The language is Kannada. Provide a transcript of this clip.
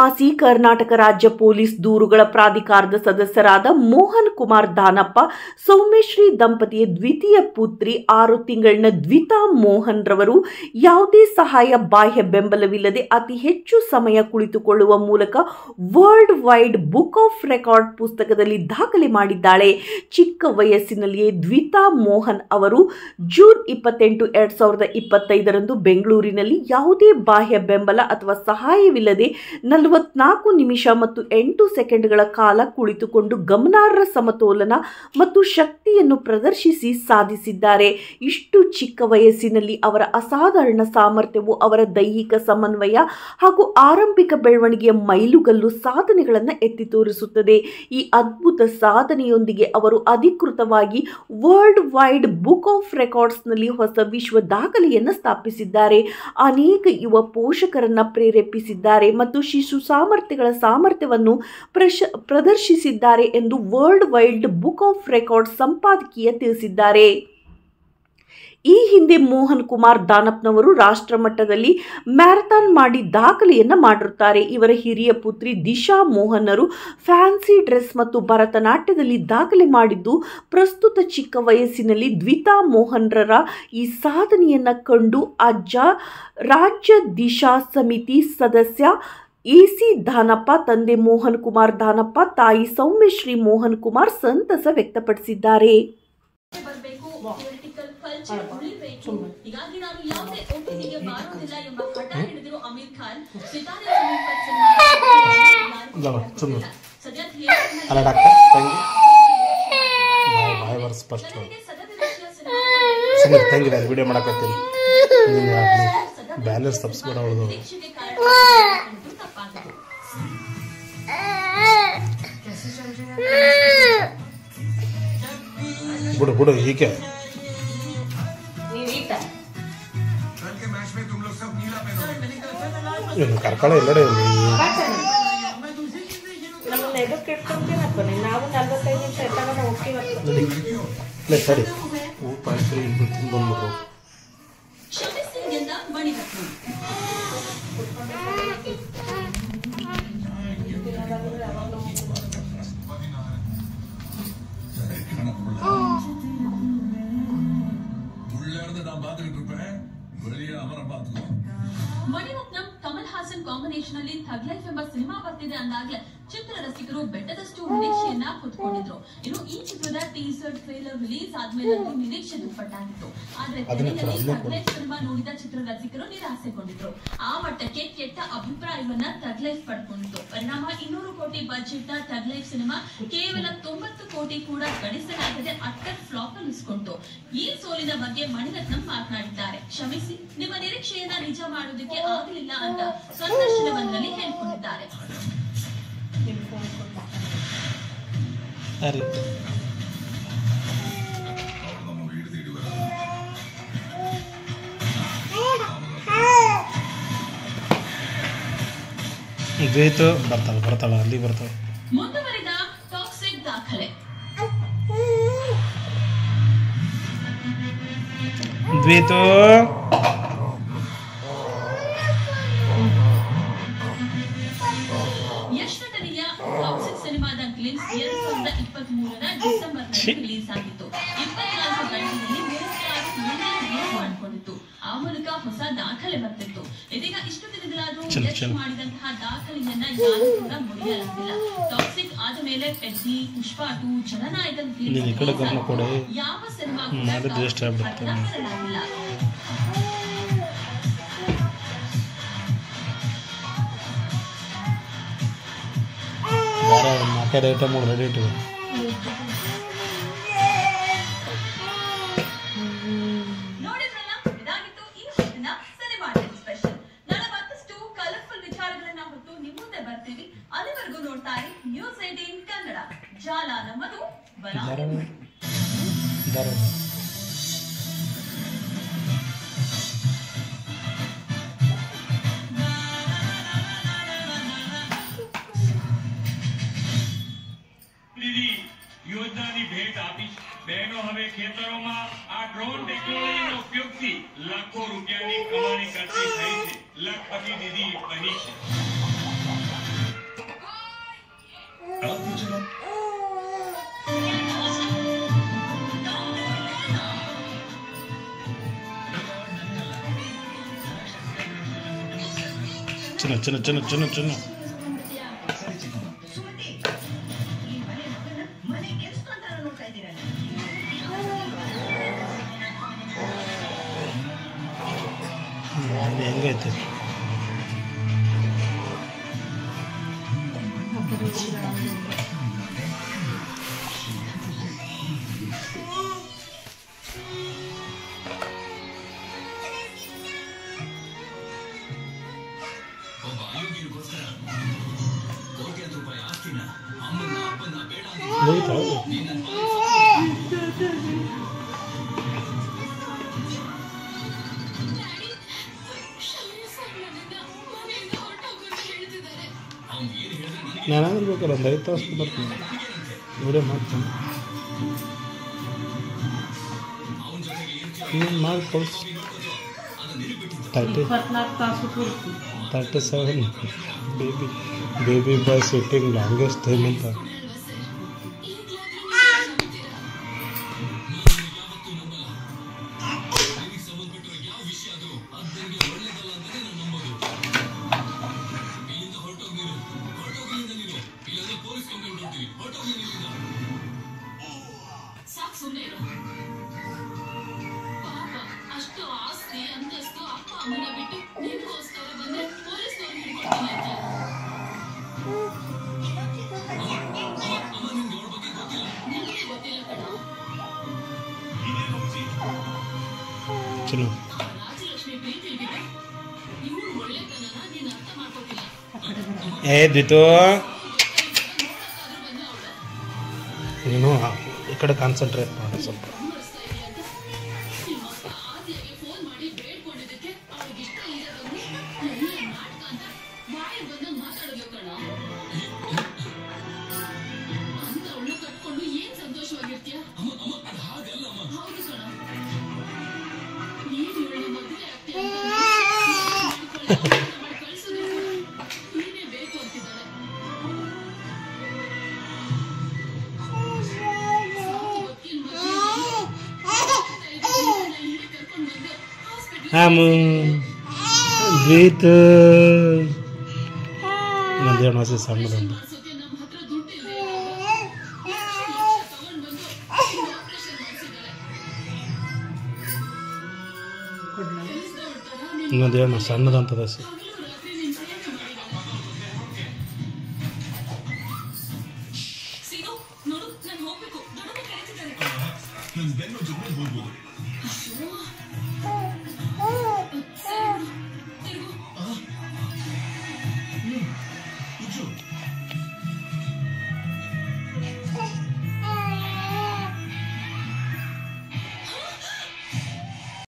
ನಿವಾಸಿ ಕರ್ನಾಟಕ ರಾಜ್ಯ ಪೊಲೀಸ್ ದೂರುಗಳ ಪ್ರಾಧಿಕಾರದ ಸದಸ್ಯರಾದ ಮೋಹನ್ ಕುಮಾರ್ ದಾನಪ್ಪ ಸೌಮ್ಯಶ್ರೀ ದಂಪತಿಯ ದ್ವಿತೀಯ ಪುತ್ರಿ 6 ತಿಂಗಳಿನ ದ್ವಿತಾ ಮೋಹನ್ ರವರು ಯಾವುದೇ ಸಹಾಯ ಬಾಹ್ಯ ಬೆಂಬಲವಿಲ್ಲದೆ ಅತಿ ಹೆಚ್ಚು ಸಮಯ ಕುಳಿತುಕೊಳ್ಳುವ ಮೂಲಕ world Wide Book of record ಪುಸ್ತಕದಲ್ಲಿ ದಾಖಲೆ ಮಾಡಿದ್ದಾಳೆ. ಚಿಕ್ಕ ವಯಸ್ಸಿನಲ್ಲಿಯೇ ದ್ವಿತಾ ಮೋಹನ್ ಅವರು ಜೂನ್ 28, 2025ರಂದು ಬೆಂಗಳೂರಿನಲ್ಲಿ ಯಾವುದೇ ಬಾಹ್ಯ ಬೆಂಬಲ ಅಥವಾ ಸಹಾಯವಿಲ್ಲದೆ 44 ನಿಮಿಷ ಮತ್ತು 8 ಸೆಕೆಂಡ್ಗಳ ಕಾಲ ಕುಳಿತುಕೊಂಡು ಗಮನಾರ್ಹ ಸಮತೋಲನ ಮತ್ತು ಶಕ್ತಿಯನ್ನು ಪ್ರದರ್ಶಿಸಿ ಸಾಧಿಸಿದ್ದಾರೆ. ಇಷ್ಟು ಚಿಕ್ಕ ವಯಸ್ಸಿನಲ್ಲಿ ಅವರ ಅಸಾಧಾರಣ ಸಾಮರ್ಥ್ಯವು ಅವರ ದೈಹಿಕ ಸಮನ್ವಯ ಹಾಗೂ ಆರಂಭಿಕ ಬೆಳವಣಿಗೆಯ ಮೈಲುಗಲ್ಲು ಸಾಧನೆಗಳನ್ನು ಎತ್ತಿ ತೋರಿಸುತ್ತದೆ. ಈ ಅದ್ಭುತ ಸಾಧನೆಯೊಂದಿಗೆ ಅವರು ಅಧಿಕೃತವಾಗಿ ವರ್ಲ್ಡ್ ವೈಡ್ ಬುಕ್ ಆಫ್ ರೆಕಾರ್ಡ್ಸ್ನಲ್ಲಿ ಹೊಸ ವಿಶ್ವ ದಾಖಲೆಯನ್ನು ಸ್ಥಾಪಿಸಿದ್ದಾರೆ. ಅನೇಕ ಯುವ ಪೋಷಕರನ್ನ ಪ್ರೇರೇಪಿಸಿದ್ದಾರೆ ಮತ್ತು ಶಿಶು ಸಾಮರ್ಥ್ಯಗಳ ಸಾಮರ್ಥ್ಯವನ್ನು ಪ್ರದರ್ಶಿಸಿದ್ದಾರೆ ಎಂದು World Wide Book of Records ಸಂಪಾದಕೀಯ ತಿಳಿಸಿದ್ದಾರೆ. ಈ ಹಿಂದೆ ಮೋಹನ್ ಕುಮಾರ್ ದಾನಪ್ನವರು ರಾಷ್ಟ್ರ ಮಟ್ಟದಲ್ಲಿ ಮ್ಯಾರಥಾನ್ ಮಾಡಿ ದಾಖಲೆಯನ್ನು ಮಾಡಿರುತ್ತಾರೆ. ಇವರ ಹಿರಿಯ ಪುತ್ರಿ ದಿಶಾ ಮೋಹನ್ನರು ಫ್ಯಾನ್ಸಿ ಡ್ರೆಸ್ ಮತ್ತು ಭರತನಾಟ್ಯದಲ್ಲಿ ದಾಖಲೆ ಮಾಡಿದ್ದು, ಪ್ರಸ್ತುತ ಚಿಕ್ಕ ವಯಸ್ಸಿನಲ್ಲಿ ದ್ವಿತಾ ಮೋಹನ್ರರ ಈ ಸಾಧನೆಯನ್ನು ಕಂಡು ಅಜ್ಜ ರಾಜ್ಯ ದಿಶಾ ಸಮಿತಿ ಸದಸ್ಯ ಎಸಿ ದಾನಪ್ಪ, ತಂದೆ ಮೋಹನ್ ಕುಮಾರ್ ದಾನಪ್ಪ, ತಾಯಿ ಸೌಮ್ಯಶ್ರೀ ಮೋಹನ್ ಕುಮಾರ್ ಸಂತಸ ವ್ಯಕ್ತಪಡಿಸಿದ್ದಾರೆ. ಹೀಗಾಗಿ ನಾನು ಯಾವುದೇ ಓಟಿಟಿಗೆ ಬಾರೋದಿಲ್ಲ ಎಂಬ ಹಠ ಹಿಡಿದಿರೋ ಅಮೀರ್ ಖಾನ್ ಸಿತಾರೆ ಸದ್ಯ ವಿಡಿಯೋ ಮಾಡಕತ್ತೀನಿ ಬ್ಯಾಲೆನ್ಸ್ ತಪ್ಪಿಸ್ಬೇಡ ಅವಳದು. ಬಿಡು ಬಿಡು ಹೀಗೆ ಕರ್ಕಳ ಎಲ್ಲಡೆ ಸರಿ ಬಂದ್ಬಿಟ್ರು. ಮಣಿರತ್ನಂ ಕಮಲ್ ಹಾಸನ್ ಕಾಂಬಿನೇಷನ್ ಅಲ್ಲಿ ಥಗ್ ಲೈಫ್ ಎಂಬ ಸಿನಿಮಾ ಬರ್ತಿದೆ ಅಂದಾಗಲೇ ಚಿತ್ರ ರಸಿಕರು ಬೆಟ್ಟದಷ್ಟು ನಿರೀಕ್ಷೆಯನ್ನ ಹೊತ್ಕೊಂಡಿದ್ರು. ಇನ್ನು ಈ ಚಿತ್ರದ ಟೀಸರ್ ಟ್ರೇಲರ್ ರಿಲೀಸ್ ಆದ್ಮೇಲೆ ನಿರೀಕ್ಷೆ ದುಪ್ಪಟ್ಟಾಗಿತ್ತು. ಆದ್ರೆ ಥಗ್ ಲೈಫ್ ಸಿನಿಮಾ ನೋಡಿದ ಚಿತ್ರ ರಸಿಕರು ನಿರಾಸೆಗೊಂಡಿದ್ರು. ಆ ಮಟ್ಟಕ್ಕೆ ಕೆಟ್ಟ ಅಭಿಪ್ರಾಯವನ್ನ ಥಗ್ ಲೈಫ್ ಪಡ್ಕೊಂಡಿತ್ತು. ಪರಿಣಾಮ 200 ಕೋಟಿ ಬಜೆಟ್ ನ ಥಗ್ ಲೈಫ್ ಸಿನಿಮಾ ಕೇವಲ 90 ಕೋಟಿ ಕೂಡ ಗಳಿಸಲಾಗದೆ ಅಟ್ಟರ್ ಫ್ಲಾಪ್ ಅನ್ನಿಸ್ಕೊಂತು. ಈ ಸೋಲಿನ ಬಗ್ಗೆ ಮಣಿರತ್ನಂ ಮಾತನಾಡಿದ್ದಾರೆ. ಕ್ಷಮಿಸಿ, ನಿಮ್ಮ ನಿರೀಕ್ಷೆಯನ್ನ ನಿಜ ಮಾಡೋದಕ್ಕೆ ಆಗಲಿಲ್ಲ ಅಂತ ಸಂದರ್ಶನವೊಂದರಲ್ಲಿ ಹೇಳಿಕೊಂಡಿದ್ದಾರೆ. ಬರ್ತಾಳ ಅಲ್ಲಿ ಬರ್ತಾಳ. ಮುಂದುವರಿದ ಟಾಕ್ಸಿಕ್ ದಾಖಲೆ. ದ್ವೈತು ಯಶ್ ನಟನೆಯ ಟಾಕ್ಸಿಕ್ ಸಿನಿಮಾದ ಗ್ಲಿಮ್ಸ್ 2023ರ ಡಿಸೆಂಬರ್ನಲ್ಲಿ ರಿಲೀಸ್ ಆಗಿತ್ತು. 24 ಗಂಟೆಯಲ್ಲಿ 36 ಮಾಡಿಕೊಂಡಿತ್ತು. ಆ ಮೂಲಕ ಹೊಸ ದಾಖಲೆ ಬರ್ತಿತ್ತು. ಇದೀಗ ಇಷ್ಟು ದಿನಗಳಾದ್ರೂ ಯಶ್ ಮಾಡಿದಂತಹ ದಾಖಲೆಯನ್ನ ಯಾರು ಕೂಡ ಮುರಿಯಲಾಗಿಲ್ಲ. ಟಾಕ್ಸಿಕ್ ಆದ ಮೇಲೆ ಪೆದ್ದಿ, ಪುಷ್ಪ 2, ಜನನಾಯಕ ಯಾವ ಸಿನಿಮಾ ಬರಲಾಗಿಲ್ಲ. ನೋಡಿದ್ರಲ್ಲ, ಇದಾಗಿತ್ತು ಈ ಹೊತ್ತಿನ ಸಿನಿಮಾ ಸ್ಪೆಷಲ್. ನಾಳೆ ಮತ್ತಷ್ಟು ಕಲರ್ಫುಲ್ ವಿಚಾರಗಳನ್ನ ಹೊತ್ತು ನಿಮ್ಮ ಮುಂದೆ ಬರ್ತೀವಿ. ಅಲ್ಲಿವರೆಗೂ ನೋಡ್ತಾ ಇರಿ ನ್ಯೂಸ್ 18 ಕನ್ನಡ. ಜಾಲ ನಮ್ಮದು, ಬಲ યોજનાની ભેટ આપી. બહેનો હવે ખેતરોમાં આ ડ્રોન ટેકનોલોજીનો ઉપયોગથી લાખો રૂપિયાની કમાણી કરતી થઈ છે. લખપતિ દીદી બની છે. ಚಿನ್ನ ಚಿನ್ನ ಚಿನ್ನ ಚಿನ್ನ ಚಿನ್ನ ಹೆಂಗೈತೆ ನಾನಾದ್ರೂ ಬೇಕಲ್ಲ ಒಂದು 5 ತಾಸು ಬರ್ತೀನಿ ವಿಡಿಯೋ ಮಾಡ್ತೀನಿ ಮಾಡಿ ಕಳಿಸಿ 37 ಬೇಬಿ ಬಾಯ್ ಸಿಟ್ಟಿಂಗ್ ಲಾಂಗೆಸ್ಟ್ ಟೈಮ್ ಅಂತ ಸಾಕು ಸುಮ್ಮನೆ ಇರು ಪಾಪ ಅಷ್ಟು ಆಸ್ತಿ ಅಂತಸ್ತು ಅಪ್ಪ ಅಮ್ಮನ ಬಿಟ್ಟು ನಿನ್ಗೋಸ್ಕರ ಬಂದ್ರೆ ಪೊಲೀಸ್ನವ್ರು ಹಿಡ್ಕೊಳ್ತೀನಿ ಅಂತ ನಿಮಗೆ ಗೊತ್ತಿಲ್ಲ ಕಣ ರಾಜಲಕ್ಷ್ಮಿ ಪ್ರೀತಿ ಬಿಟ್ಟು ಇವ್ರು ಒಳ್ಳೆತನನ ನೀನ್ ಅರ್ಥ ಮಾಡ್ಕೋತಿಲ್ಲ ದ್ವಿತು ನೀನು ಈ ಕಡೆ ಕಾನ್ಸಂಟ್ರೇಟ್ ಮಾಡು ಸ್ವಲ್ಪ ದ್ವಿತ್ ನಂದೇನು ಹಸಿ ಸಣ್ಣದೊಂದು ಇನ್ನೊಂದೇನು ಸಣ್ಣದಂತದ ಹಸಿ ನೋಡು ನಾನು ಹೋಗ್ಬೇಕು ದೊಡ್ಡಮ್ಮ ಕರೀತಿದ್ದಾರೆ